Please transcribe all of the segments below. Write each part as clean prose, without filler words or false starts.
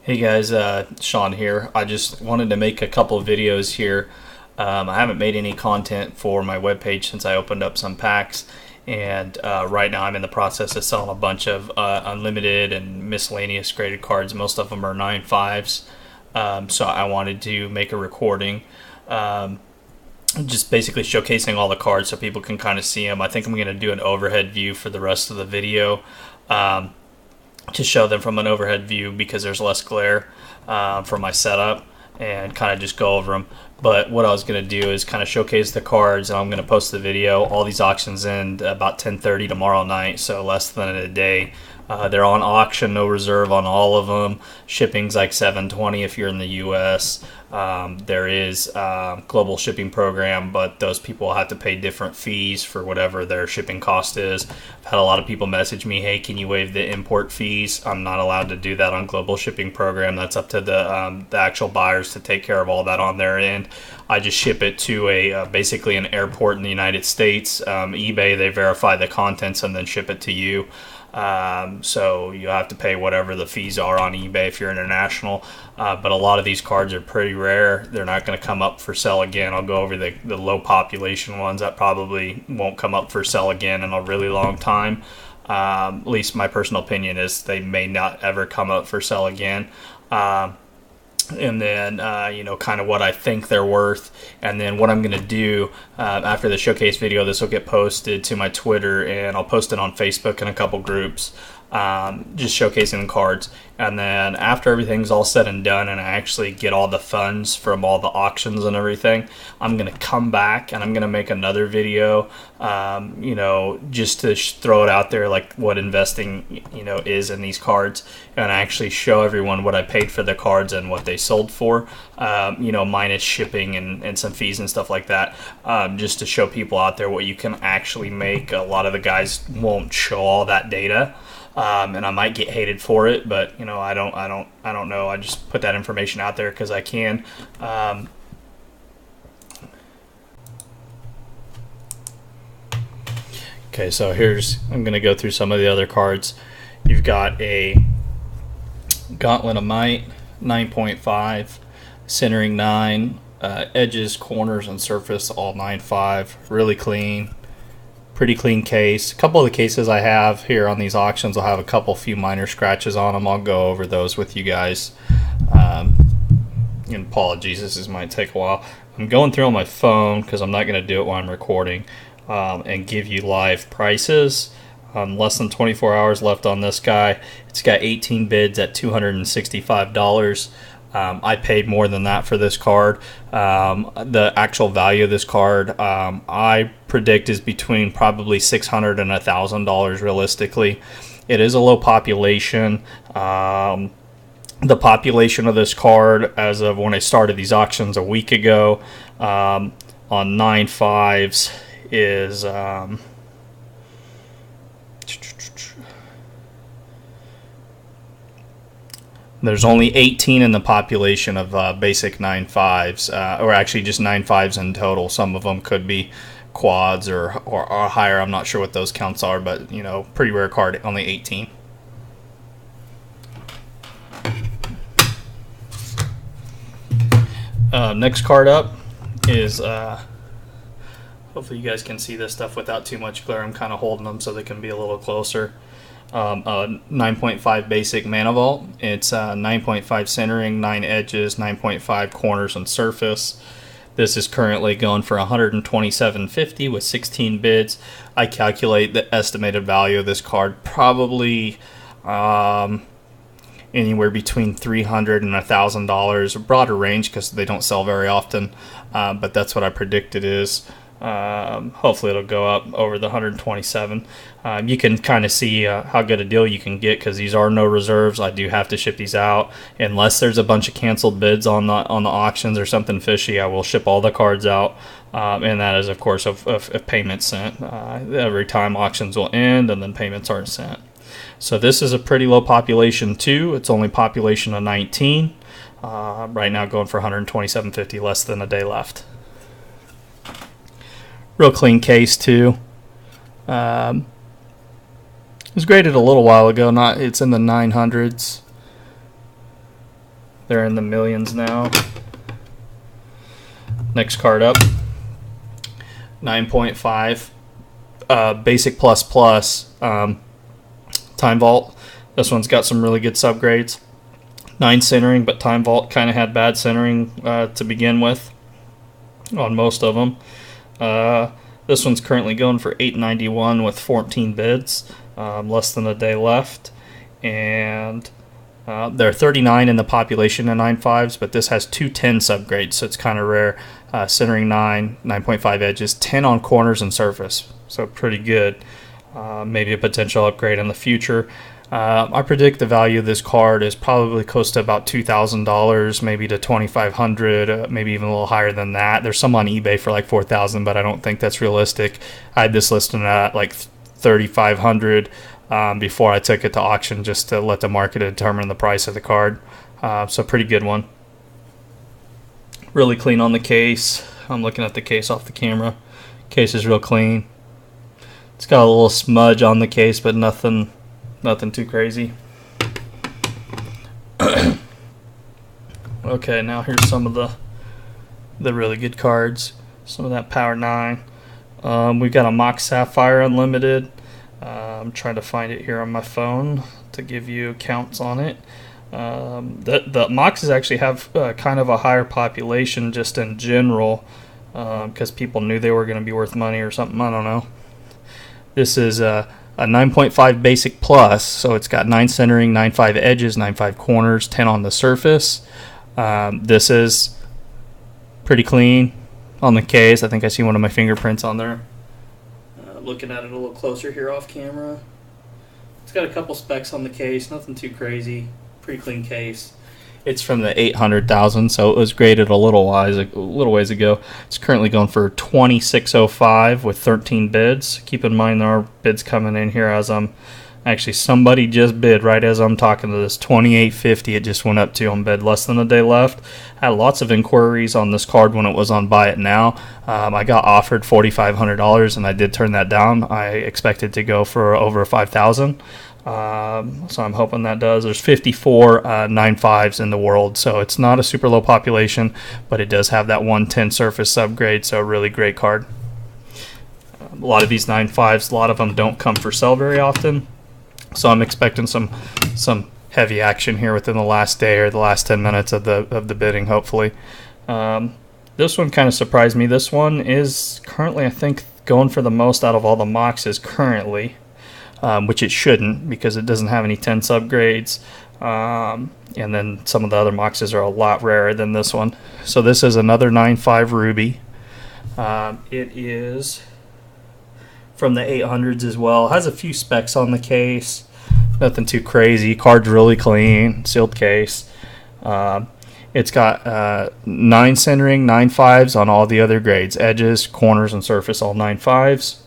Hey guys, Sean here. I just wanted to make a couple of videos here. I haven't made any content for my webpage since I opened up some packs, and right now I'm in the process of selling a bunch of unlimited and miscellaneous graded cards. Most of them are 9.5s, so I wanted to make a recording. Just basically showcasing all the cards so people can kind of see them. I think I'm going to do an overhead view for the rest of the video. To show them from an overhead view because there's less glare for my setup, and kind of just go over them. But what I was going to do is kind of showcase the cards, and I'm going to post the video. All these auctions end about 10:30 tomorrow night, so less than a day. They're on auction, no reserve on all of them. Shipping's like $7.20 if you're in the U.S. There is global shipping program, but those people have to pay different fees for whatever their shipping cost is. I've had a lot of people message me, hey, can you waive the import fees? I'm not allowed to do that on global shipping program. That's up to the actual buyers to take care of all that on their end. I just ship it to basically an airport in the United States. eBay, they verify the contents and then ship it to you. So you have to pay whatever the fees are on eBay if you're international. But a lot of these cards are pretty rare. They're not going to come up for sale again. I'll go over the low population ones that probably won't come up for sale again in a really long time. At least my personal opinion is they may not ever come up for sale again. And then kind of what I think they're worth, and then what I'm going to do after the showcase video. This will get posted to my Twitter, and I'll post it on Facebook in a couple groups, just showcasing the cards. And then after everything's all said and done and I actually get all the funds from all the auctions and everything, I'm going to come back and I'm going to make another video, just to throw it out there, like what investing is in these cards, and actually show everyone what I paid for the cards and what they sold for, minus shipping and some fees and stuff like that, just to show people out there what you can actually make. A lot of the guys won't show all that data. And I might get hated for it, but I don't know. I just put that information out there because I can. Okay, so I'm going to go through some of the other cards. You've got a Gauntlet of Might, 9.5, centering 9, edges, corners, and surface all 9.5. Really clean. Pretty clean case. A couple of the cases I have here on these auctions will have a few minor scratches on them. I'll go over those with you guys. And apologies, this might take a while. I'm going through on my phone because I'm not going to do it while I'm recording, and give you live prices. Less than 24 hours left on this guy. It's got 18 bids at $265. I paid more than that for this card. The actual value of this card, I predict, is between probably $600 and $1,000 realistically. It is a low population. The population of this card, as of when I started these auctions a week ago, on 9.5s is there's only 18 in the population of basic 9.5s, or actually just 9.5s in total. Some of them could be quads or higher. I'm not sure what those counts are, but pretty rare card, only 18. Next card up is hopefully you guys can see this stuff without too much glare. I'm kind of holding them so they can be a little closer. 9.5 basic Mana Vault. It's 9.5 centering, 9 edges, 9.5 corners and surface. This is currently going for $127.50 with 16 bids. I calculate the estimated value of this card probably anywhere between $300 and $1,000. A broader range because they don't sell very often, but that's what I predict it is. Hopefully it'll go up over the 127. You can kind of see how good a deal you can get because these are no reserves. I do have to ship these out unless there's a bunch of canceled bids on the auctions or something fishy. I will ship all the cards out, and that is of course if payments sent. Every time auctions will end and then payments aren't sent. So this is a pretty low population too. It's only population of 19. Right now going for $127.50, less than a day left. Real clean case too. It was graded a little while ago. It's in the 900s. They're in the millions now. Next card up, 9.5 Basic Plus Plus Time Vault. This one's got some really good subgrades. 9 centering, but Time Vault kind of had bad centering to begin with on most of them. This one's currently going for $8.91 with 14 bids, less than a day left, and there are 39 in the population of 9.5s, but this has 210 subgrades, so it's kind of rare. Centering 9, 9.5 edges, 10 on corners and surface, so pretty good. Maybe a potential upgrade in the future. I predict the value of this card is probably close to about $2,000, maybe to $2,500, maybe even a little higher than that. There's some on eBay for like $4,000, but I don't think that's realistic. I had this listed at like $3,500 before I took it to auction, just to let the market determine the price of the card. So pretty good one. Really clean on the case. I'm looking at the case off the camera. Case is real clean. It's got a little smudge on the case, but nothing too crazy. Okay, now here's some of the really good cards. Some of that Power 9. We've got a Mock Sapphire Unlimited. I'm trying to find it here on my phone to give you counts on it. The Moxes actually have kind of a higher population just in general, because people knew they were going to be worth money or something. I don't know. This is a 9.5 Basic Plus, so it's got 9 centering, 9.5 edges, 9.5 corners, 10 on the surface. This is pretty clean on the case. I think I see one of my fingerprints on there. Looking at it a little closer here off camera. It's got a couple specs on the case, nothing too crazy. Pretty clean case. It's from the 800,000, so it was graded a little ways ago. It's currently going for $2,605 with 13 bids. Keep in mind there are bids coming in here as actually somebody just bid right as I'm talking to this. $2,850 it just went up to on bid. Less than a day left. I had lots of inquiries on this card when it was on Buy It Now. I got offered $4,500 and I did turn that down. I expected to go for over $5,000. So I'm hoping that does. There's 54 9.5s in the world, so it's not a super low population, but it does have that 110 surface subgrade, so a really great card. A lot of these 9.5s, a lot of them don't come for sale very often, so I'm expecting some heavy action here within the last day or the last 10 minutes of the bidding, hopefully. This one kind of surprised me. This one is currently, I think, going for the most out of all the Moxes currently. Which it shouldn't, because it doesn't have any 10 subgrades, and then some of the other Moxes are a lot rarer than this one. So this is another 9.5 Ruby. It is from the 800s as well. It has a few specs on the case, nothing too crazy. Card's really clean, sealed case. It's got 9 centering, 9.5s on all the other grades, edges, corners, and surface, all 9.5s.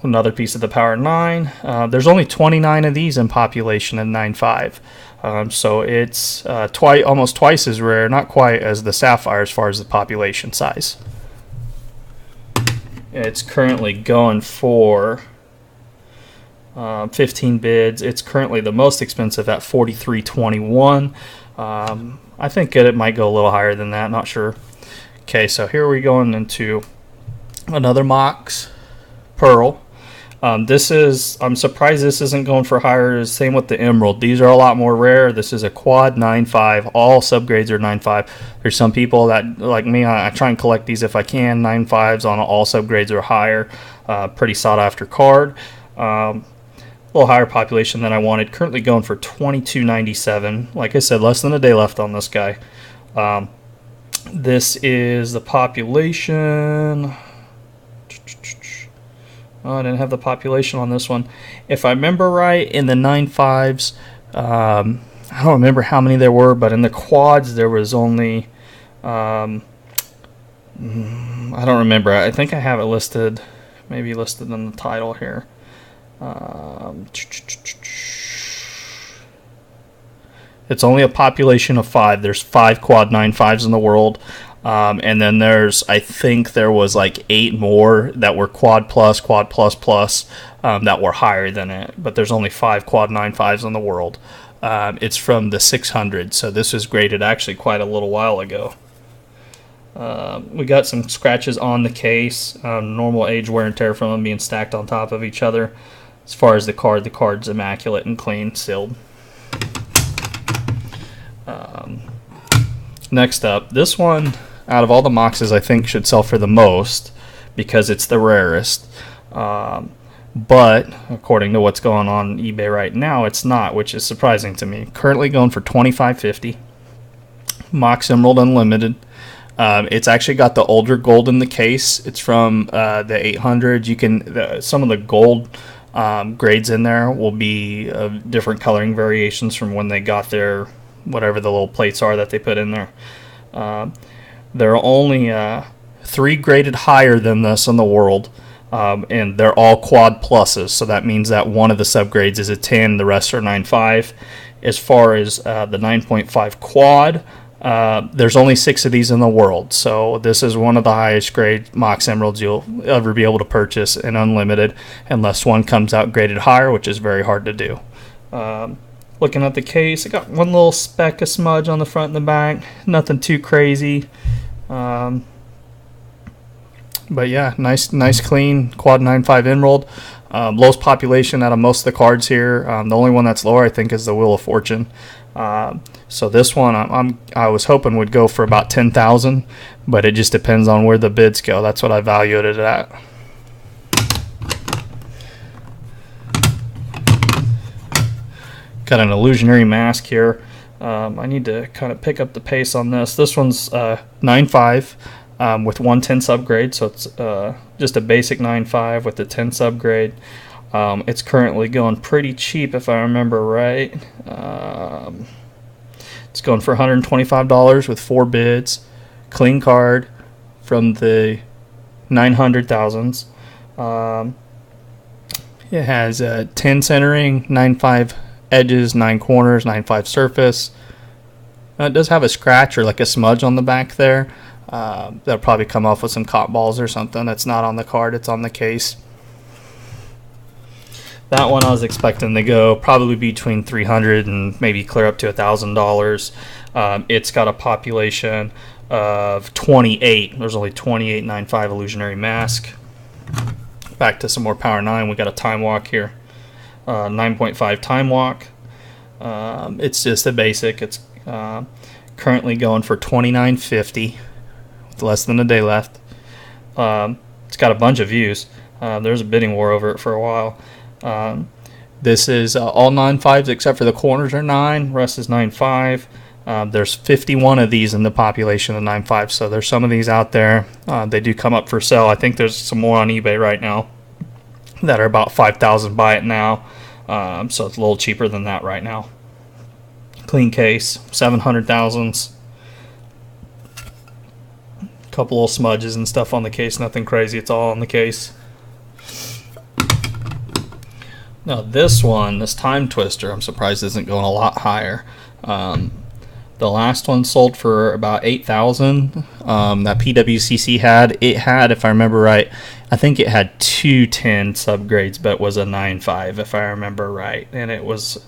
Another piece of the Power 9. There's only 29 of these in population in 9.5. So it's almost twice as rare, not quite as the Sapphire as far as the population size. It's currently going for 15 bids. It's currently the most expensive at $43.21. I think it might go a little higher than that, not sure. Okay, so here we're going into another Mox Pearl. I'm surprised this isn't going for higher. Same with the Emerald. These are a lot more rare. This is a quad 9.5. All subgrades are 9.5. There's some people that, like me, I try and collect these if I can. 9.5s on all subgrades or higher. Pretty sought after card. A little higher population than I wanted. Currently going for $22.97. Like I said, less than a day left on this guy. This is the population. Oh, I didn't have the population on this one. If I remember right, in the 9.5s, I don't remember how many there were, but in the quads there was only, I don't remember. I think I have it listed, maybe listed in the title here. It's only a population of 5. There's 5 quad 9.5s in the world. And then I think there was like 8 more that were quad plus, that were higher than it. But there's only 5 quad 9.5s in the world. It's from the 600, so this was graded actually quite a little while ago. We got some scratches on the case, normal age wear and tear from them being stacked on top of each other. As far as the card's immaculate and clean, sealed. Next up, this one, out of all the Moxes, I think should sell for the most because it's the rarest. But according to what's going on eBay right now, it's not, which is surprising to me. Currently going for $25.50. Mox Emerald Unlimited. It's actually got the older gold in the case. It's from the 800. You can some of the gold grades in there will be different coloring variations from when they got their whatever the little plates are that they put in there. There are only 3 graded higher than this in the world, and they're all quad pluses. So that means that one of the subgrades is a 10, the rest are 9.5. As far as the 9.5 quad, there's only 6 of these in the world, so this is one of the highest grade Mox Emeralds you'll ever be able to purchase in Unlimited, unless one comes out graded higher, which is very hard to do. Looking at the case, I got one little speck of smudge on the front and the back, nothing too crazy. But yeah, nice clean quad 9.5 Emerald. Lowest population out of most of the cards here. The only one that's lower, I think, is the Wheel of Fortune. So this one I was hoping would go for about 10,000, but it just depends on where the bids go. That's what I valued it at. Got an illusionary mask here. I need to kind of pick up the pace on this. This one's 9.5 with 110 subgrade, so it's just a basic 9.5 with the 10 subgrade. It's currently going pretty cheap, if I remember right. It's going for $125 with 4 bids. Clean card from the 900,000s. It has 10 centering, 9.5 edges, 9 corners, 9.5 surface. It does have a scratch or like a smudge on the back there. That'll probably come off with some cotton balls or something. That's not on the card, it's on the case. That one I was expecting to go probably between $300 and maybe clear up to $1,000. It's got a population of 28. There's only 28 9.5 illusionary mask. Back to some more Power 9. We got a time walk here. 9.5 time walk. It's just a basic. It's currently going for $29.50 with less than a day left. It's got a bunch of views. There's a bidding war over it for a while. This is all 9.5s except for the corners are 9. Rest is 9.5. There's 51 of these in the population of 9.5, so there's some of these out there. They do come up for sale. I think there's some more on eBay right now that are about 5,000 buy it now. So it's a little cheaper than that right now. Clean case, 700,000s. Couple little smudges and stuff on the case, nothing crazy. It's all on the case. Now this one, this Time Twister, I'm surprised isn't going a lot higher. The last one sold for about 8,000. That PWCC had, if I remember right, I think it had 210 subgrades, but was a 9.5 if I remember right, and it was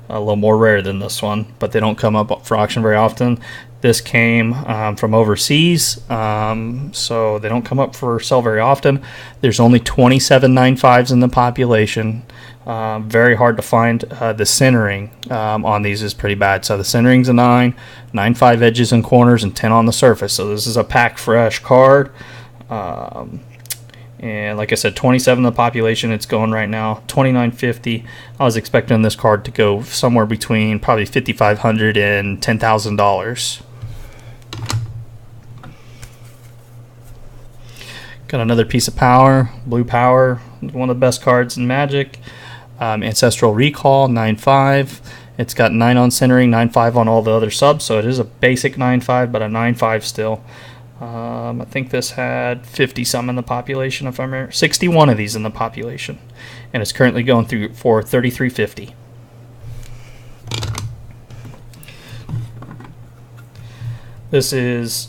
a little more rare than this one, but they don't come up for auction very often. This came from overseas, so they don't come up for sale very often. There's only 27 9.5s in the population. Very hard to find. The centering on these is pretty bad. So the centering's a 9, 9.5 edges and corners, and 10 on the surface. So this is a pack fresh card. And like I said, 27 in the population. It's going right now $29.50. I was expecting this card to go somewhere between probably $5,500 and $10,000. Got another piece of power, blue power, one of the best cards in Magic. Ancestral Recall, 9.5. It's got 9 on centering, 9.5 on all the other subs, so it is a basic 9.5, but a 9.5 still. I think this had 50 some in the population, if I remember. 61 of these in the population, and it's currently going through for $33.50. This is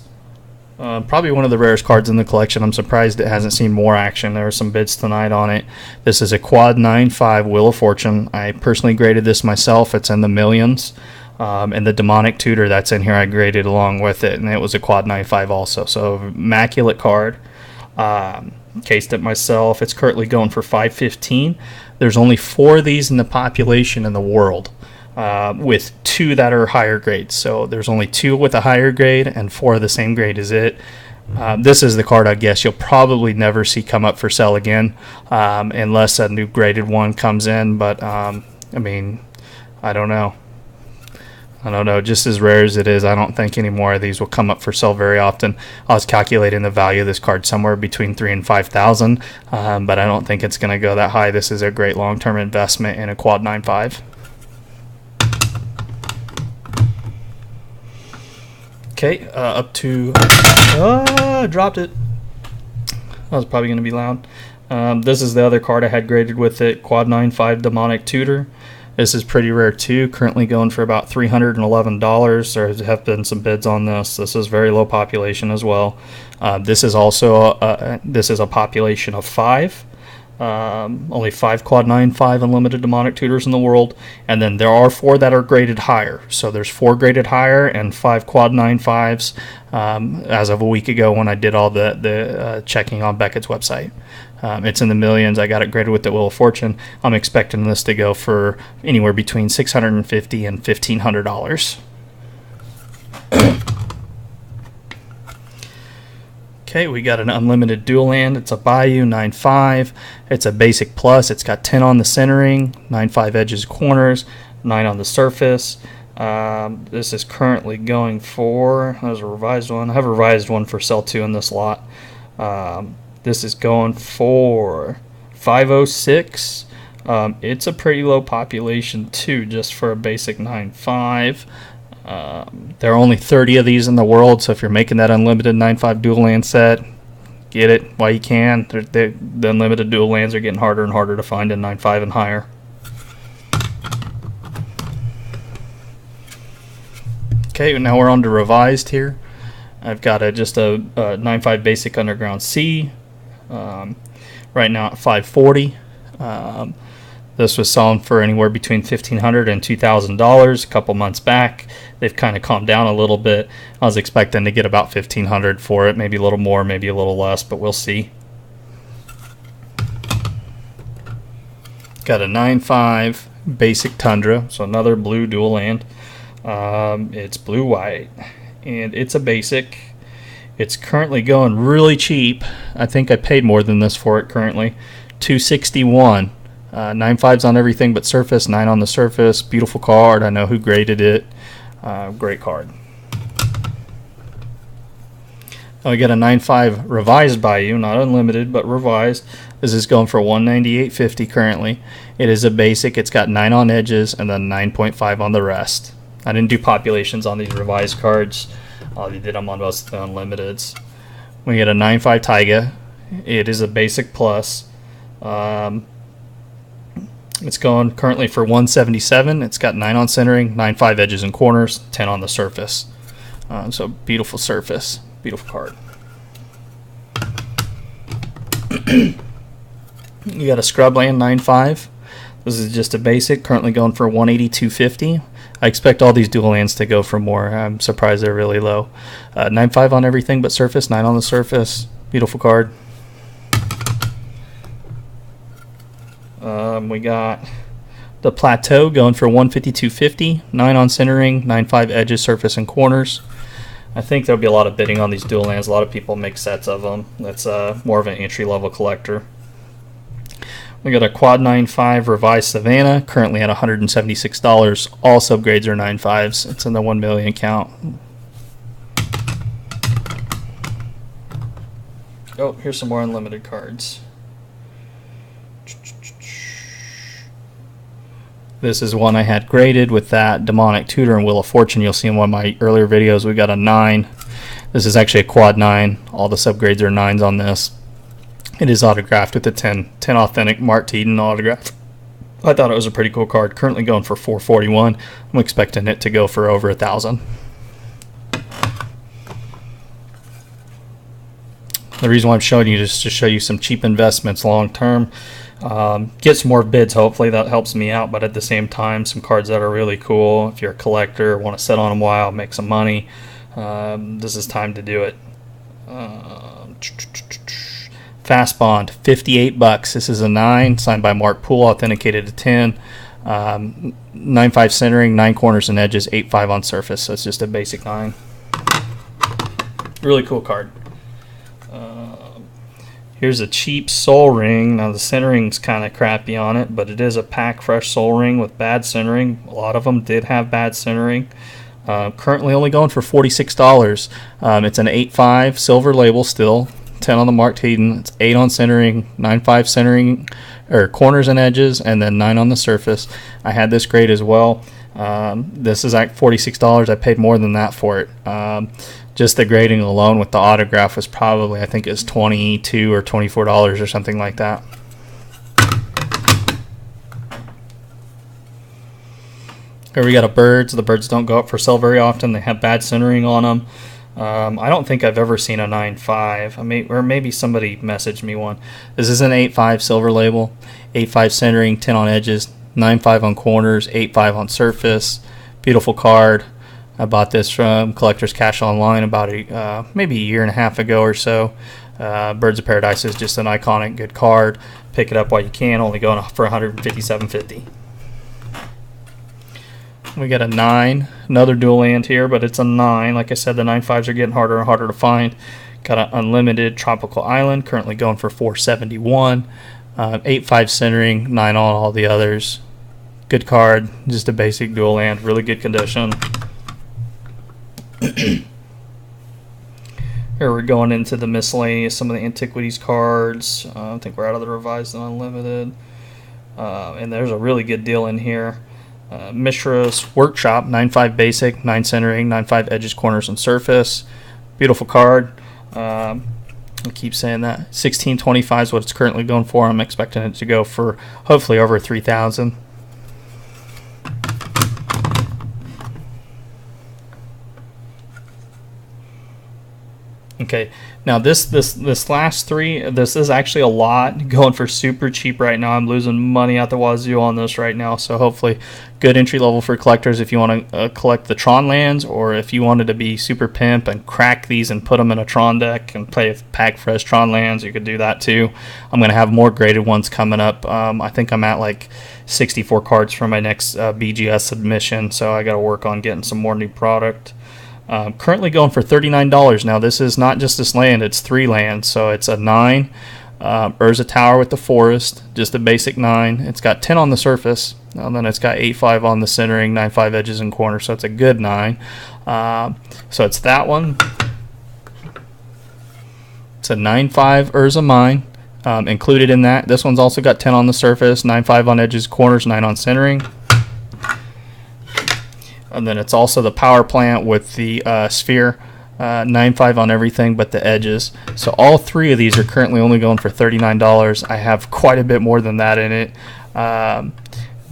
Probably one of the rarest cards in the collection. I'm surprised it hasn't seen more action. There were some bids tonight on it. This is a quad 9.5 Wheel of Fortune. I personally graded this myself. It's in the millions. And the demonic tutor that's in here I graded along with it, and it was a quad 9.5 also. So immaculate card. Cased it myself. It's currently going for $515. There's only 4 of these in the population in the world, with 2 that are higher grades. So there's only 2 with a higher grade and 4 of the same grade as it. This is the card I guess you'll probably never see come up for sale again, unless a new graded one comes in. But I mean, I don't know. Just as rare as it is, I don't think any more of these will come up for sale very often. I was calculating the value of this card somewhere between $3,000 and $5,000, but I don't think it's going to go that high. This is a great long-term investment in a quad 9.5. Okay, up to... I dropped it. That was probably going to be loud. This is the other card I had graded with it, quad 9.5 Demonic Tutor. This is pretty rare too, currently going for about $311. There have been some bids on this. This is very low population as well. This is also this is a population of 5. Only 5 quad 9.5 unlimited demonic tutors in the world, and then there are 4 that are graded higher. So there's 4 graded higher and 5 quad 9.5s as of a week ago when I did all the checking on Beckett's website. It's in the millions. I got it graded with the Wheel of Fortune. I'm expecting this to go for anywhere between $650 and $1,500. Okay, we got an unlimited dual land. It's a Bayou 9.5. It's a basic plus. It's got 10 on the centering, 9.5 edges, corners, 9 on the surface. This is currently going for, there's a revised one. I have a revised one for sale too in this lot. This is going for $506. It's a pretty low population too, just for a basic 9.5. There are only 30 of these in the world, so if you're making that unlimited 9.5 dual land set, get it while you can. The unlimited dual lands are getting harder and harder to find in 9.5 and higher. Okay, now we're on to revised here. I've got just a 9.5 basic underground C. Right now at $540. This was selling for anywhere between $1,500 and $2,000 a couple months back. They've kind of calmed down a little bit. I was expecting to get about $1,500 for it, maybe a little more, maybe a little less, but we'll see. Got a 9.5 basic Tundra, so another blue dual land. It's blue-white, and it's a basic. It's currently going really cheap. I think I paid more than this for it currently. $261. 9.5s on everything but surface, 9 on the surface. Beautiful card. I know who graded it. Great card. I got a 9.5 revised Bayou, not unlimited, but revised. This is going for $198.50 currently. It is a basic. It's got 9 on edges and then 9.5 on the rest. I didn't do populations on these revised cards. They did them on most of the unlimiteds. We get a 9.5 Taiga. It is a basic plus. It's going currently for $177. It's got 9 on centering, 9.5 edges and corners, 10 on the surface. So beautiful surface, beautiful card. You got a Scrubland 9.5. This is just a basic, currently going for $182.50. I expect all these dual lands to go for more. I'm surprised they're really low. 9.5 on everything but surface, 9 on the surface. Beautiful card. We got the Plateau going for $152.50. 9 on centering, 9.5 edges, surface, and corners. I think there'll be a lot of bidding on these dual lands. A lot of people make sets of them. That's more of an entry-level collector. We got a Quad 9.5 Revised Savannah, currently at $176. All subgrades are 9.5s. It's in the 1 million count. Oh, here's some more unlimited cards. This is one I had graded with that Demonic Tutor and Wheel of Fortune. You'll see in one of my earlier videos we got a 9. This is actually a Quad 9. All the subgrades are 9s on this. It is autographed with the 10 authentic Mark Teeden autograph. I thought it was a pretty cool card. Currently going for $441. I'm expecting it to go for over $1,000. The reason why I'm showing you is to show you some cheap investments long term. Get some more bids, hopefully that helps me out, but at the same time, some cards that are really cool. If you're a collector, want to sit on them a while, make some money, this is time to do it. Fast Bond, 58 bucks. This is a 9, signed by Mark Poole, authenticated to 10. 9.5 centering, 9 corners and edges, 8.5 on surface. So it's just a basic 9. Really cool card. Here's a cheap Soul Ring. Now the centering's kind of crappy on it, but it is a pack fresh Soul Ring with bad centering. A lot of them did have bad centering. Currently only going for $46. It's an 8.5 silver label still, 10 on the marked Hayden. It's 8 on centering, 9.5 centering or corners and edges, and then 9 on the surface. I had this grade as well. This is at $46. I paid more than that for it. Just the grading alone with the autograph was probably, I think it's $22 or $24 or something like that. Here we got a Birds. The Birds don't go up for sale very often. They have bad centering on them. I don't think I've ever seen a 9.5. Or maybe somebody messaged me one. This is an 8.5 silver label, 8.5 centering, 10 on edges, 9.5 on corners, 8.5 on surface. Beautiful card. I bought this from Collector's Cash Online about maybe a year and a half ago or so. Birds of Paradise is just an iconic good card. Pick it up while you can. Only going for $157.50. We got a 9, another dual land here, but it's a 9. Like I said, the 9.5s are getting harder and harder to find. Got an unlimited Tropical Island, currently going for $471. 8.5 centering, 9 on all the others. Good card, just a basic dual land, really good condition. Here we're going into the miscellaneous, some of the antiquities cards. I think we're out of the revised and unlimited. And there's a really good deal in here. Mishra's Workshop, 9.5 basic, 9 centering, 9.5 edges, corners, and surface. Beautiful card. I keep saying that. 16.25 is what it's currently going for. I'm expecting it to go for hopefully over $3,000. Okay, now this last 3, this is actually a lot, going for super cheap right now. I'm losing money out the wazoo on this right now, so hopefully good entry level for collectors if you want to collect the Tron lands, or if you wanted to be super pimp and crack these and put them in a Tron deck and play with pack fresh Tron lands, you could do that too. I'm going to have more graded ones coming up. I think I'm at like 64 cards for my next BGS submission, so I got to work on getting some more new product. Currently going for $39. Now this is not just this land, it's 3 lands. So it's a 9 Urza Tower with the forest, just a basic 9. It's got 10 on the surface, and then it's got 8.5 on the centering, 9.5 edges and corners, so it's a good 9. So it's that one. It's a 9.5 Urza Mine included in that. This one's also got 10 on the surface, 9.5 on edges, corners, 9 on centering. And then it's also the power plant with the sphere, 9.5 on everything but the edges. So all 3 of these are currently only going for $39. I have quite a bit more than that in it.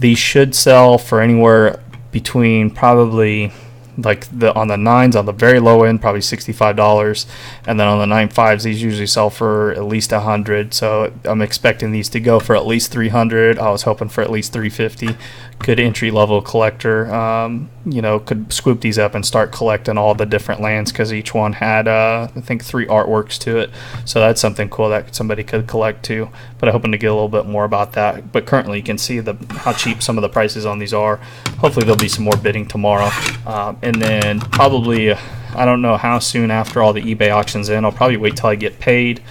These should sell for anywhere between probably, like on the 9s on the very low end, probably $65, and then on the 9.5s these usually sell for at least $100. So I'm expecting these to go for at least $300. I was hoping for at least $350. Good entry level collector, could swoop these up and start collecting all the different lands, because each one had I think 3 artworks to it. So that's something cool that somebody could collect too. But I'm hoping to get a little bit more about that. But currently you can see how cheap some of the prices on these are. Hopefully there'll be some more bidding tomorrow. And then probably, I don't know how soon after all the eBay auctions in, I'll probably wait till I get paid,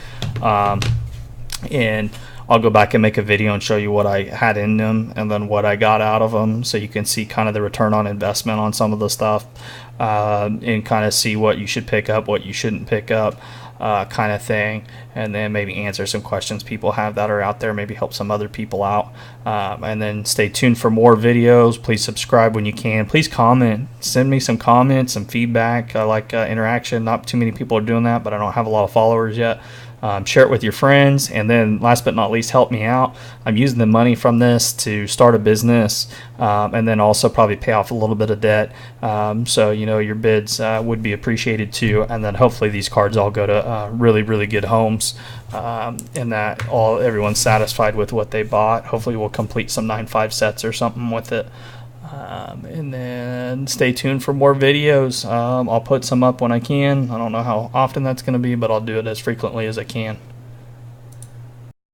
and I'll go back and make a video and show you what I had in them and then what I got out of them, so you can see kind of the return on investment on some of the stuff, and kind of see what you should pick up, what you shouldn't pick up, kind of thing, and then maybe answer some questions people have that are out there, maybe help some other people out. And then stay tuned for more videos. Please subscribe when you can. Please comment, send me some comments, some feedback. I like interaction. Not too many people are doing that, but I don't have a lot of followers yet. share it with your friends, and then last but not least, help me out. I'm using the money from this to start a business, and then also probably pay off a little bit of debt. So your bids would be appreciated too, and then hopefully these cards all go to really, really good homes, and that everyone's satisfied with what they bought. Hopefully we'll complete some 9.5 sets or something with it. And then stay tuned for more videos. I'll put some up when I can. I don't know how often that's going to be, but I'll do it as frequently as I can.